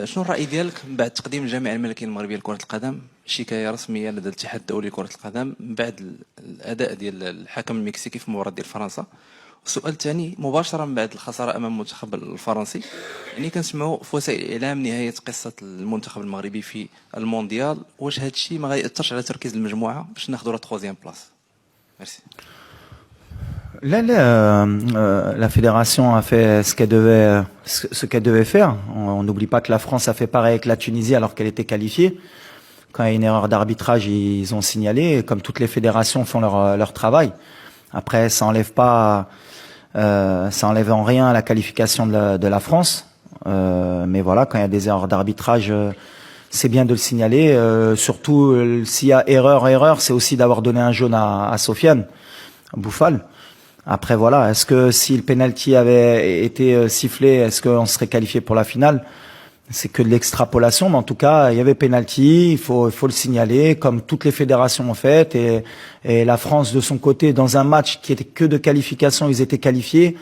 شنو الرأي ديالك بعد تقديم الجامعة الملكية المغربية لكرة القدم شكاية رسمية لدى الاتحاد الدولي لكرة القدم بعد الأداء ديال الحكم المكسيكي في مباراة ديال فرنسا؟ السؤال الثاني مباشرة من بعد الخسارة أمام المنتخب الفرنسي، يعني كنسمعوا في وسائل الإعلام نهاية قصة المنتخب المغربي في المونديال، واش هذا الشيء ما غيأثرش على تركيز المجموعة باش ناخذوا لا تخوازيام بلاص؟ ميرسي. Là, la fédération a fait ce qu'elle devait faire. On n'oublie pas que la France a fait pareil avec la Tunisie alors qu'elle était qualifiée. Quand il y a une erreur d'arbitrage, ils ont signalé. Comme toutes les fédérations font leur travail. Après, ça enlève en rien la qualification de la France. Mais voilà, quand il y a des erreurs d'arbitrage, c'est bien de le signaler. Surtout s'il y a erreur, c'est aussi d'avoir donné un jaune à Sofiane Bouffal. Après voilà, est-ce que si le penalty avait été sifflé, est-ce qu'on serait qualifié pour la finale? C'est que de l'extrapolation, mais en tout cas, il y avait penalty, il faut le signaler, comme toutes les fédérations ont fait, et la France de son côté, dans un match qui était que de qualification, ils étaient qualifiés,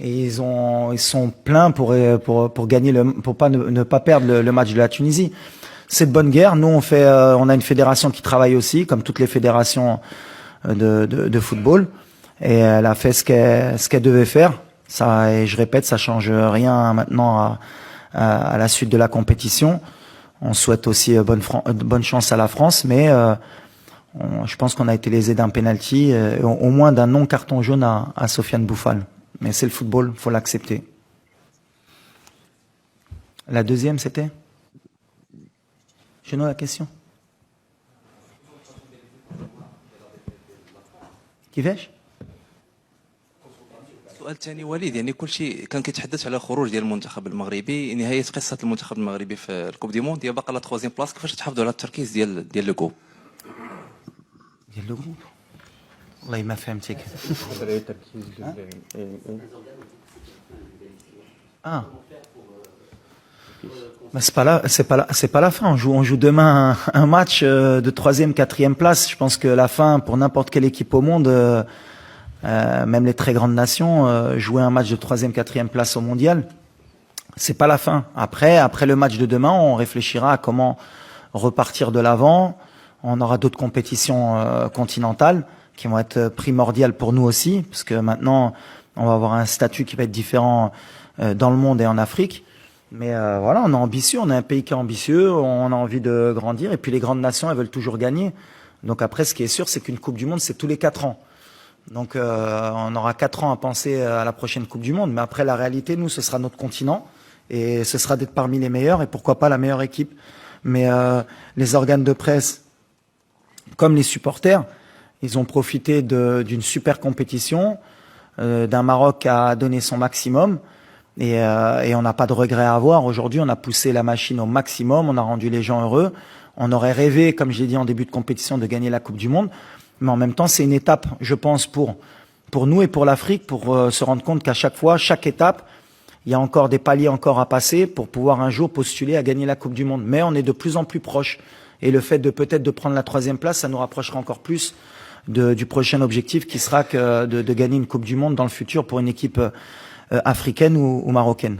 et ils sont pleins pour gagner pour ne pas perdre le match de la Tunisie. C'est de bonne guerre. Nous, on a une fédération qui travaille aussi, comme toutes les fédérations de football. Et elle a fait ce qu'elle devait faire. Ça, et je répète, ça change rien maintenant à la suite de la compétition. On souhaite aussi bonne chance à la France, mais je pense qu'on a été lésé d'un penalty, au moins d'un non carton jaune à Sofiane Bouffal. Mais c'est le football, faut l'accepter. La deuxième, c'était? Je n'ai la question. كيفاش؟ السؤال الثاني وليد، يعني كل شيء كان كيتحدث على خروج ديال المنتخب المغربي، نهايه قصه المنتخب المغربي في الكوب دي موند، هي باقا لا تخوازيام بلاص، كيفاش تحافظوا على التركيز ديال لو كوب؟ ديال لو كوب والله ما فهمتك. Mais c'est pas la fin. On joue demain un match de 3e, 4e place. Je pense que la fin pour n'importe quelle équipe au monde, même les très grandes nations, jouer un match de 3e, 4e place au mondial, c'est pas la fin. Après le match de demain, on réfléchira à comment repartir de l'avant. On aura d'autres compétitions continentales qui vont être primordiales pour nous aussi, parce que maintenant, on va avoir un statut qui va être différent dans le monde et en Afrique. Mais voilà, on est ambitieux, on est un pays qui est ambitieux, on a envie de grandir, et puis les grandes nations, elles veulent toujours gagner. Donc après, ce qui est sûr, c'est qu'une Coupe du Monde, c'est tous les 4 ans. Donc on aura 4 ans à penser à la prochaine Coupe du Monde, mais après la réalité, nous, ce sera notre continent, et ce sera d'être parmi les meilleurs, et pourquoi pas la meilleure équipe. Mais les organes de presse, comme les supporters, ils ont profité d'une super compétition, d'un Maroc qui a donné son maximum, et on n'a pas de regret à avoir. Aujourd'hui, on a poussé la machine au maximum, on a rendu les gens heureux. On aurait rêvé, comme je l'ai dit en début de compétition, de gagner la Coupe du Monde. Mais en même temps, c'est une étape, je pense, pour nous et pour l'Afrique, pour se rendre compte qu'à chaque fois, chaque étape, il y a encore des paliers encore à passer pour pouvoir un jour postuler à gagner la Coupe du Monde. Mais on est de plus en plus proche. Et le fait de peut-être de prendre la 3e place, ça nous rapprochera encore plus du prochain objectif qui sera de gagner une Coupe du Monde dans le futur pour une équipe africaine ou marocaine.